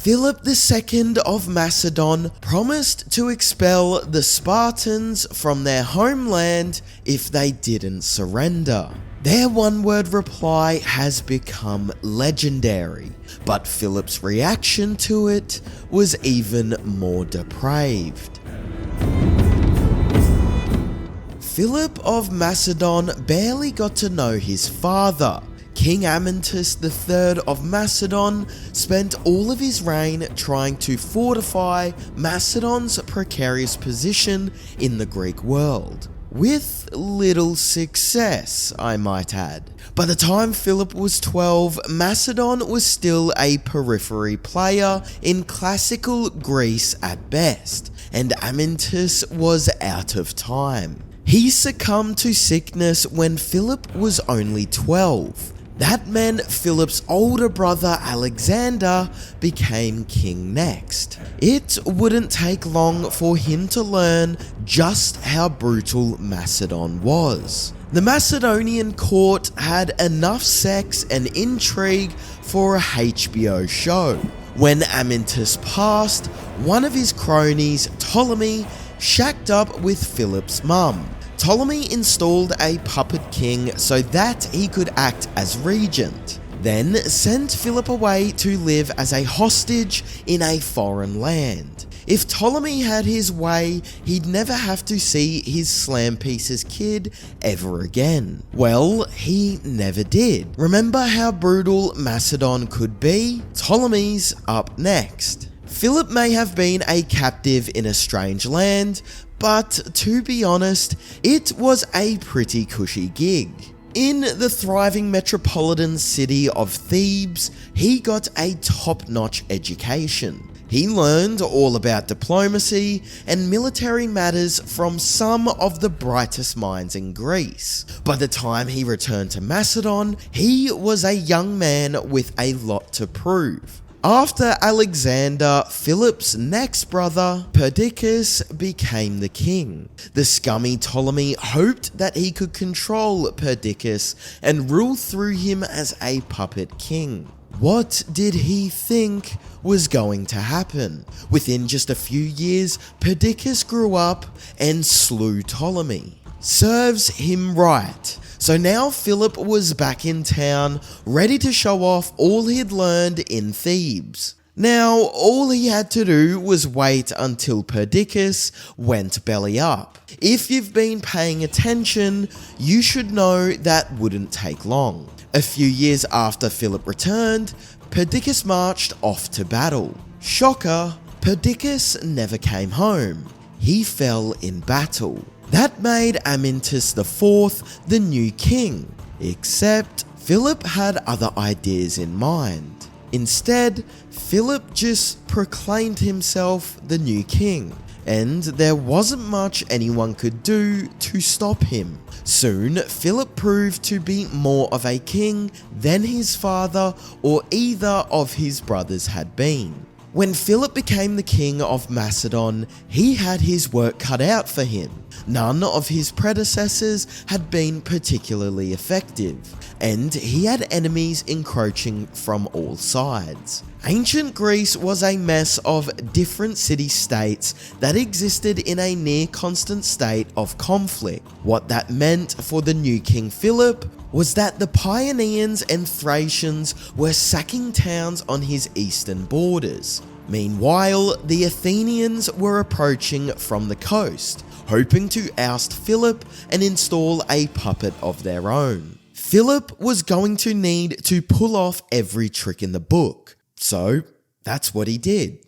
Philip II of Macedon promised to expel the Spartans from their homeland if they didn't surrender. Their one-word reply has become legendary, but Philip's reaction to it was even more depraved. Philip of Macedon barely got to know his father. King Amyntas III of Macedon spent all of his reign trying to fortify Macedon's precarious position in the Greek world. With little success, I might add. By the time Philip was 12, Macedon was still a periphery player in classical Greece at best, and Amyntas was out of time. He succumbed to sickness when Philip was only 12. That meant Philip's older brother Alexander became king next. It wouldn't take long for him to learn just how brutal Macedon was. The Macedonian court had enough sex and intrigue for a HBO show. When Amyntas passed, one of his cronies, Ptolemy, shacked up with Philip's mum. Ptolemy installed a puppet king so that he could act as regent, then sent Philip away to live as a hostage in a foreign land. If Ptolemy had his way, he'd never have to see his slam pieces kid ever again. Well, he never did. Remember how brutal Macedon could be? Ptolemy's up next. Philip may have been a captive in a strange land, but to be honest, it was a pretty cushy gig. In the thriving metropolitan city of Thebes, he got a top-notch education. He learned all about diplomacy and military matters from some of the brightest minds in Greece. By the time he returned to Macedon, he was a young man with a lot to prove. After Alexander, Philip's next brother, Perdiccas, became the king. The scummy Ptolemy hoped that he could control Perdiccas and rule through him as a puppet king. What did he think was going to happen? Within just a few years, Perdiccas grew up and slew Ptolemy. Serves him right. So now Philip was back in town, ready to show off all he'd learned in Thebes. Now, all he had to do was wait until Perdiccas went belly up. If you've been paying attention, you should know that wouldn't take long. A few years after Philip returned, Perdiccas marched off to battle. Shocker, Perdiccas never came home. He fell in battle. That made Amyntas IV the new king, except Philip had other ideas in mind. Instead, Philip just proclaimed himself the new king, and there wasn't much anyone could do to stop him. Soon, Philip proved to be more of a king than his father or either of his brothers had been. When Philip became the king of Macedon, he had his work cut out for him. None of his predecessors had been particularly effective, and he had enemies encroaching from all sides. Ancient Greece was a mess of different city-states that existed in a near-constant state of conflict. What that meant for the new King Philip was that the Paeonians and Thracians were sacking towns on his eastern borders. Meanwhile, the Athenians were approaching from the coast, hoping to oust Philip and install a puppet of their own. Philip was going to need to pull off every trick in the book. So, that's what he did.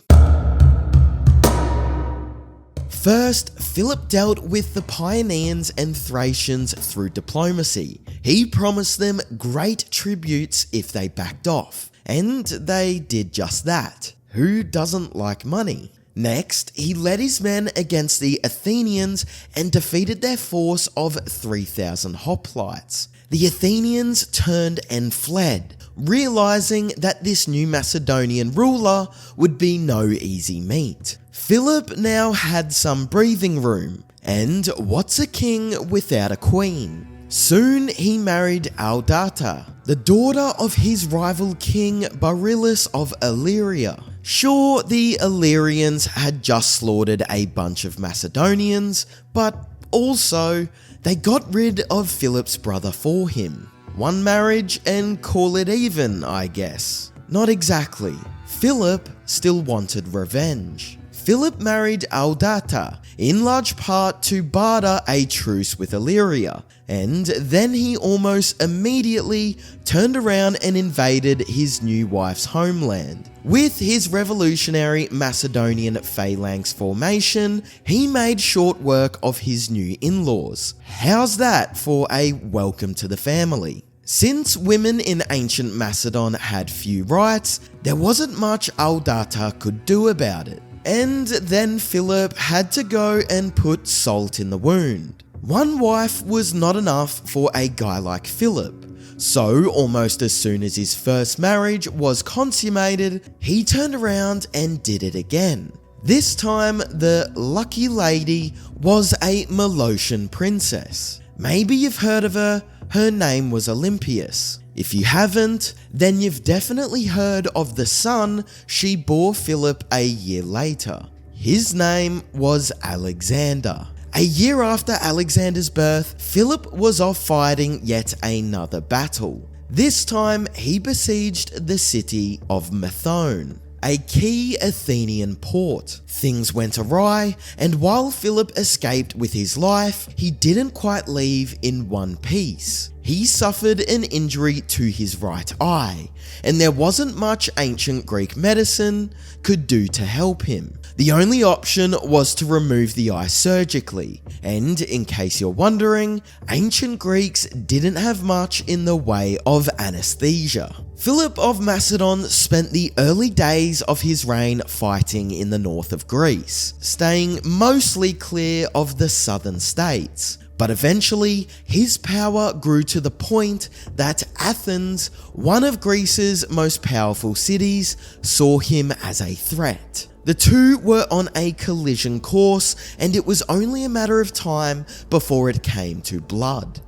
First, Philip dealt with the Paeonians and Thracians through diplomacy. He promised them great tributes if they backed off, and they did just that. Who doesn't like money? Next, he led his men against the Athenians and defeated their force of 3,000 hoplites. The Athenians turned and fled, realizing that this new Macedonian ruler would be no easy meat. Philip now had some breathing room, and what's a king without a queen? Soon he married Aldata, the daughter of his rival king Barilus of Illyria. Sure, the Illyrians had just slaughtered a bunch of Macedonians, but also they got rid of Philip's brother for him. One marriage and call it even, I guess. Not exactly. Philip still wanted revenge. Philip married Aldata, in large part to barter a truce with Illyria, and then he almost immediately turned around and invaded his new wife's homeland. With his revolutionary Macedonian phalanx formation, he made short work of his new in-laws. How's that for a welcome to the family? Since women in ancient Macedon had few rights, there wasn't much Aldata could do about it. And then Philip had to go and put salt in the wound. One wife was not enough for a guy like Philip, so almost as soon as his first marriage was consummated, he turned around and did it again. This time, the lucky lady was a Molossian princess. Maybe you've heard of her. Her name was Olympias. If you haven't, then you've definitely heard of the son she bore Philip a year later. His name was Alexander. A year after Alexander's birth, Philip was off fighting yet another battle. This time, he besieged the city of Methone, a key Athenian port. Things went awry, and while Philip escaped with his life, he didn't quite leave in one piece. He suffered an injury to his right eye, and there wasn't much ancient Greek medicine could do to help him. The only option was to remove the eye surgically, and in case you're wondering, ancient Greeks didn't have much in the way of anesthesia. Philip of Macedon spent the early days of his reign fighting in the north of Greece, staying mostly clear of the southern states. But eventually, his power grew to the point that Athens, one of Greece's most powerful cities, saw him as a threat. The two were on a collision course, and it was only a matter of time before it came to blood.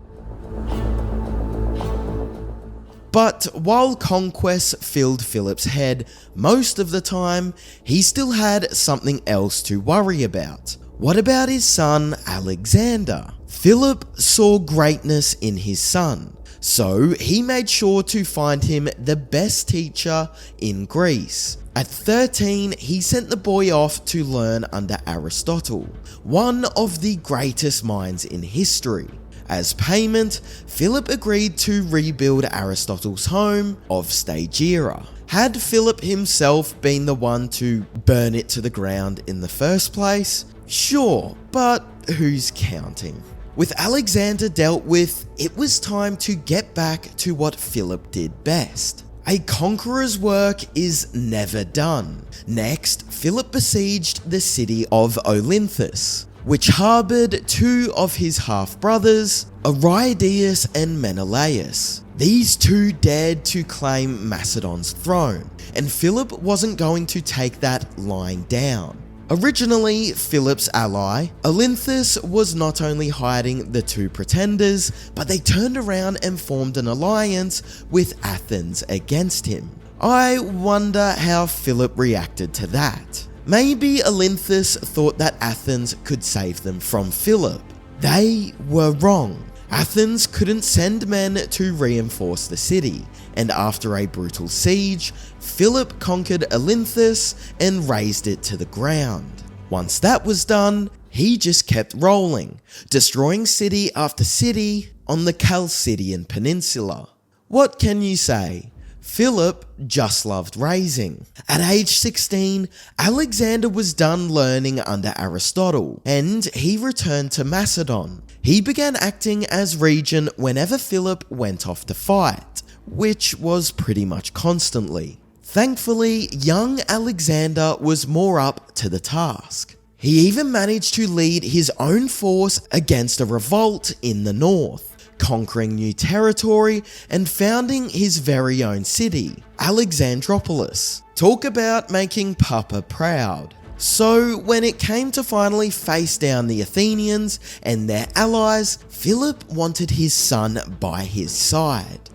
But while conquests filled Philip's head most of the time, he still had something else to worry about. What about his son Alexander? Philip saw greatness in his son, so he made sure to find him the best teacher in Greece. At 13, he sent the boy off to learn under Aristotle, one of the greatest minds in history. As payment, Philip agreed to rebuild Aristotle's home of Stagira. Had Philip himself been the one to burn it to the ground in the first place? Sure, but who's counting? With Alexander dealt with, it was time to get back to what Philip did best. A conqueror's work is never done. Next, Philip besieged the city of Olynthus, which harbored two of his half-brothers, Aridaeus and Menelaus. These two dared to claim Macedon's throne, and Philip wasn't going to take that lying down. Originally Philip's ally, Olynthus was not only hiding the two pretenders, but they turned around and formed an alliance with Athens against him. I wonder how Philip reacted to that. Maybe Olynthus thought that Athens could save them from Philip. They were wrong. Athens couldn't send men to reinforce the city, and after a brutal siege, Philip conquered Olynthus and razed it to the ground. Once that was done, he just kept rolling, destroying city after city on the Chalcidian Peninsula. What can you say? Philip just loved razing. At age 16, Alexander was done learning under Aristotle, and he returned to Macedon. He began acting as regent whenever Philip went off to fight, which was pretty much constantly. Thankfully, young Alexander was more up to the task. He even managed to lead his own force against a revolt in the north, conquering new territory and founding his very own city, Alexandropolis. Talk about making Papa proud. So when it came to finally face down the Athenians and their allies, Philip wanted his son by his side.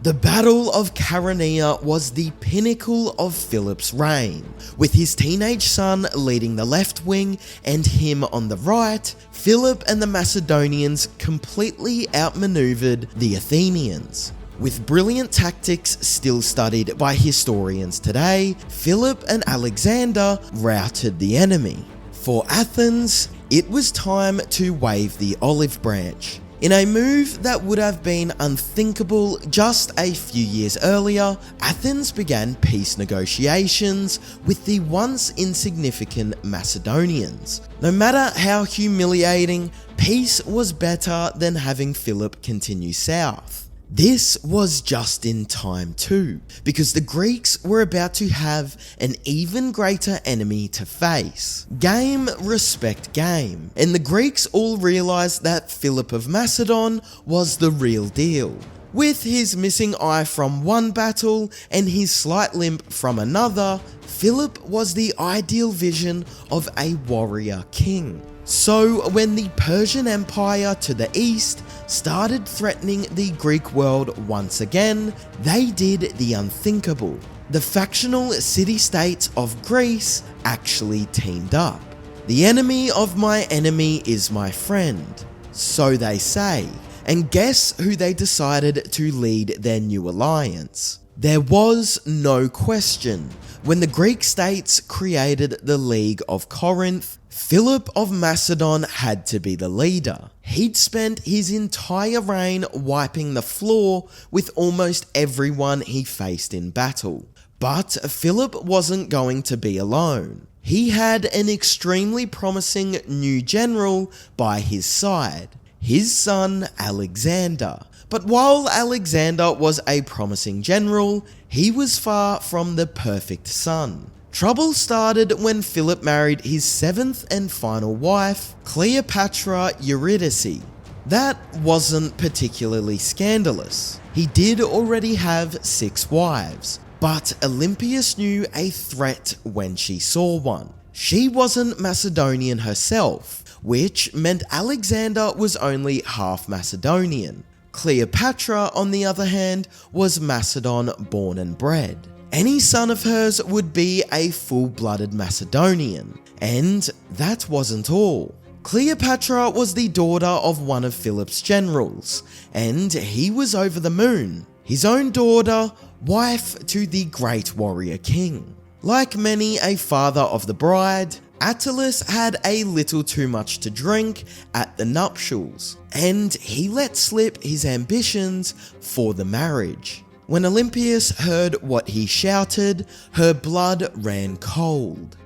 The Battle of Chaeronea was the pinnacle of Philip's reign. With his teenage son leading the left wing and him on the right, Philip and the Macedonians completely outmaneuvered the Athenians. With brilliant tactics still studied by historians today, Philip and Alexander routed the enemy. For Athens, it was time to wave the olive branch. In a move that would have been unthinkable just a few years earlier, Athens began peace negotiations with the once insignificant Macedonians. No matter how humiliating, peace was better than having Philip continue south. This was just in time too, because the Greeks were about to have an even greater enemy to face. Game respect game, and the Greeks all realised that Philip of Macedon was the real deal. With his missing eye from one battle and his slight limp from another, Philip was the ideal vision of a warrior king. So when the Persian Empire to the east started threatening the Greek world once again, they did the unthinkable. The factional city-states of Greece actually teamed up. The enemy of my enemy is my friend, so they say. And guess who they decided to lead their new alliance? There was no question. When the Greek states created the League of Corinth, Philip of Macedon had to be the leader. He'd spent his entire reign wiping the floor with almost everyone he faced in battle. But Philip wasn't going to be alone. He had an extremely promising new general by his side, his son Alexander. But while Alexander was a promising general, he was far from the perfect son. Trouble started when Philip married his seventh and final wife, Cleopatra Eurydice. That wasn't particularly scandalous. He did already have 6 wives, but Olympias knew a threat when she saw one. She wasn't Macedonian herself, which meant Alexander was only half Macedonian. Cleopatra, on the other hand, was Macedon born and bred. Any son of hers would be a full-blooded Macedonian. And that wasn't all. Cleopatra was the daughter of one of Philip's generals, and he was over the moon. His own daughter, wife to the great warrior king. Like many a father of the bride, Attalus had a little too much to drink at the nuptials, and he let slip his ambitions for the marriage. When Olympias heard what he shouted, her blood ran cold.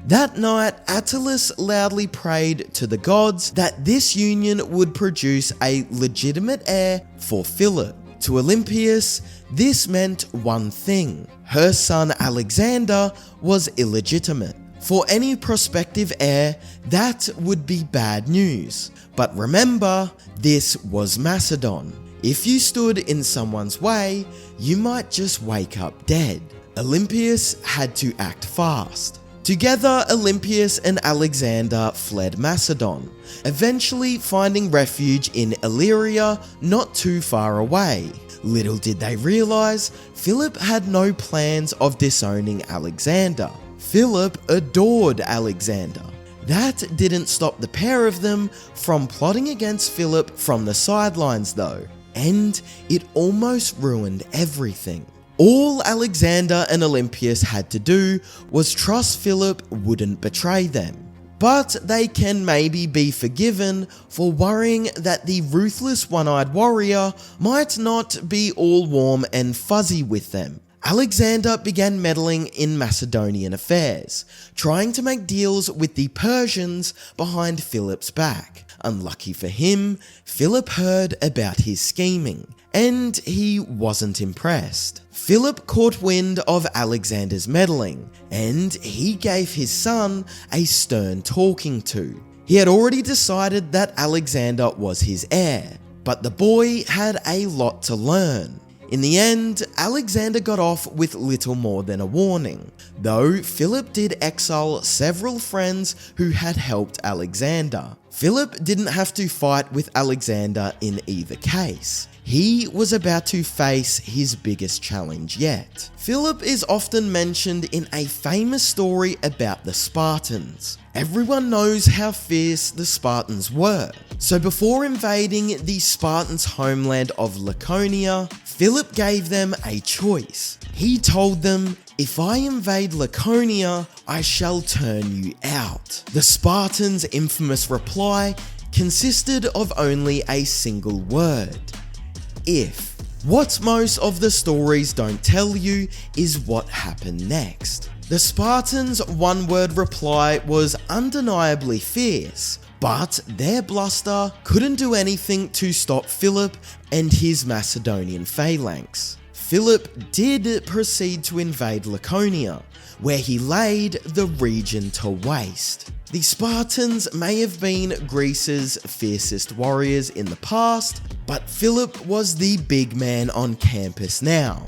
That night, Attalus loudly prayed to the gods that this union would produce a legitimate heir for Philip. To Olympias, this meant one thing: her son Alexander was illegitimate. For any prospective heir, that would be bad news. But remember, this was Macedon. If you stood in someone's way, you might just wake up dead. Olympias had to act fast. Together, Olympias and Alexander fled Macedon, eventually finding refuge in Illyria, not too far away. Little did they realize, Philip had no plans of disowning Alexander. Philip adored Alexander. That didn't stop the pair of them from plotting against Philip from the sidelines though, and it almost ruined everything. All Alexander and Olympias had to do was trust Philip wouldn't betray them. But they can maybe be forgiven for worrying that the ruthless one-eyed warrior might not be all warm and fuzzy with them. Alexander began meddling in Macedonian affairs, trying to make deals with the Persians behind Philip's back. Unlucky for him, Philip heard about his scheming, and he wasn't impressed. Philip caught wind of Alexander's meddling, and he gave his son a stern talking to. He had already decided that Alexander was his heir, but the boy had a lot to learn. In the end, Alexander got off with little more than a warning, though Philip did exile several friends who had helped Alexander. Philip didn't have to fight with Alexander in either case. He was about to face his biggest challenge yet. Philip is often mentioned in a famous story about the Spartans. Everyone knows how fierce the Spartans were. So before invading the Spartans' homeland of Laconia, Philip gave them a choice. He told them, "If I invade Laconia, I shall turn you out." The Spartans' infamous reply consisted of only a single word: if. What most of the stories don't tell you is what happened next. The Spartans' one-word reply was undeniably fierce, but their bluster couldn't do anything to stop Philip and his Macedonian phalanx. Philip did proceed to invade Laconia, where he laid the region to waste. The Spartans may have been Greece's fiercest warriors in the past, but Philip was the big man on campus now.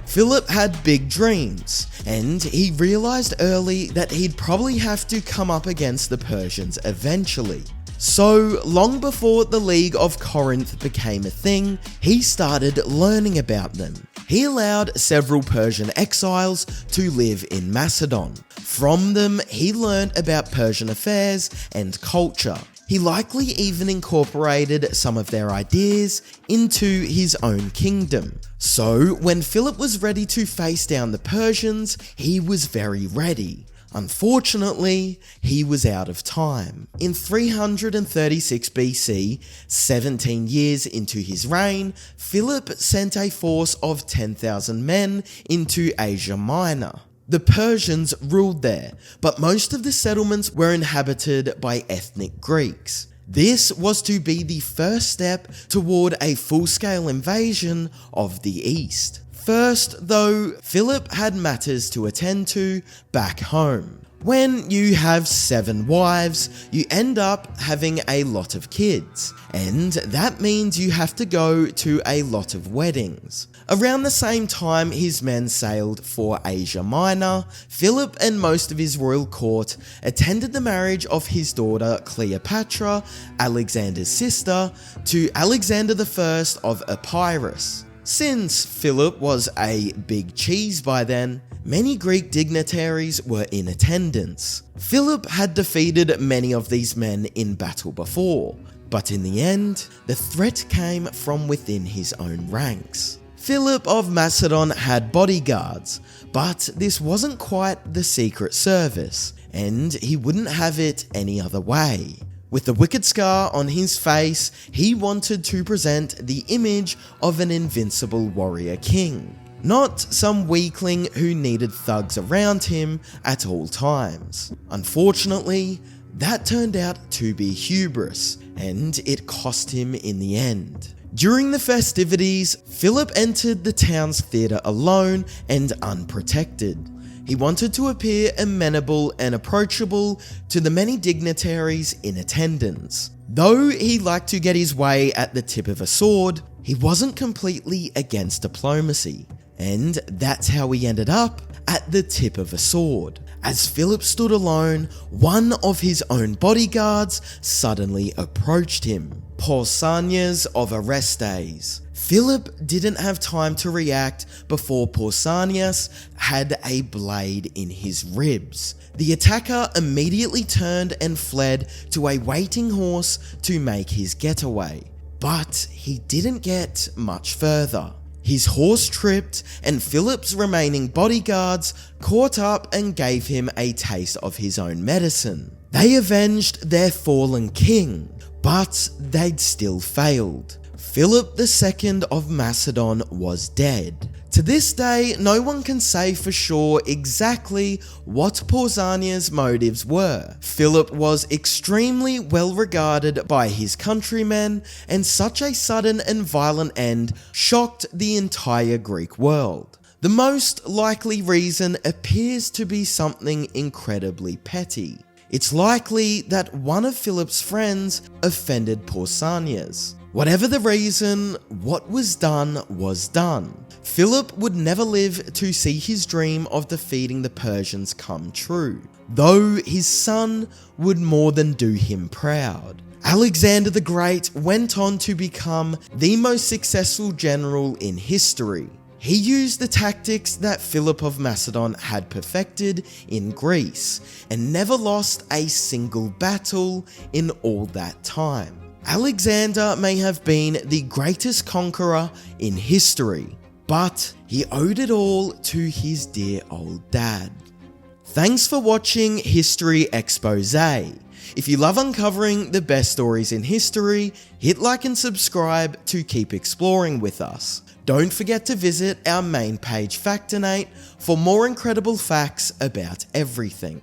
Philip had big dreams, and he realized early that he'd probably have to come up against the Persians eventually. So, long before the League of Corinth became a thing, he started learning about them. He allowed several Persian exiles to live in Macedon. From them, he learned about Persian affairs and culture. He likely even incorporated some of their ideas into his own kingdom. So, when Philip was ready to face down the Persians, he was very ready. Unfortunately, he was out of time. In 336 BC, 17 years into his reign, Philip sent a force of 10,000 men into Asia Minor. The Persians ruled there, but most of the settlements were inhabited by ethnic Greeks. This was to be the first step toward a full-scale invasion of the East. First, though, Philip had matters to attend to back home. When you have 7 wives, you end up having a lot of kids, and that means you have to go to a lot of weddings. Around the same time his men sailed for Asia Minor, Philip and most of his royal court attended the marriage of his daughter Cleopatra, Alexander's sister, to Alexander I of Epirus. Since Philip was a big cheese by then, many Greek dignitaries were in attendance. Philip had defeated many of these men in battle before, but in the end, the threat came from within his own ranks. Philip of Macedon had bodyguards, but this wasn't quite the Secret Service, and he wouldn't have it any other way. With the wicked scar on his face, he wanted to present the image of an invincible warrior king, not some weakling who needed thugs around him at all times. Unfortunately, that turned out to be hubris, and it cost him in the end. During the festivities, Philip entered the town's theatre alone and unprotected. He wanted to appear amenable and approachable to the many dignitaries in attendance. Though he liked to get his way at the tip of a sword, he wasn't completely against diplomacy. And that's how he ended up at the tip of a sword. As Philip stood alone, one of his own bodyguards suddenly approached him, Pausanias of Orestes. Philip didn't have time to react before Pausanias had a blade in his ribs. The attacker immediately turned and fled to a waiting horse to make his getaway. But he didn't get much further. His horse tripped, and Philip's remaining bodyguards caught up and gave him a taste of his own medicine. They avenged their fallen king, but they'd still failed. Philip II of Macedon was dead. To this day, no one can say for sure exactly what Pausanias' motives were. Philip was extremely well regarded by his countrymen, and such a sudden and violent end shocked the entire Greek world. The most likely reason appears to be something incredibly petty. It's likely that one of Philip's friends offended Pausanias. Whatever the reason, what was done was done. Philip would never live to see his dream of defeating the Persians come true, though his son would more than do him proud. Alexander the Great went on to become the most successful general in history. He used the tactics that Philip of Macedon had perfected in Greece and never lost a single battle in all that time. Alexander may have been the greatest conqueror in history, but he owed it all to his dear old dad. Thanks for watching History Exposé. If you love uncovering the best stories in history, hit like and subscribe to keep exploring with us. Don't forget to visit our main page Factinate for more incredible facts about everything.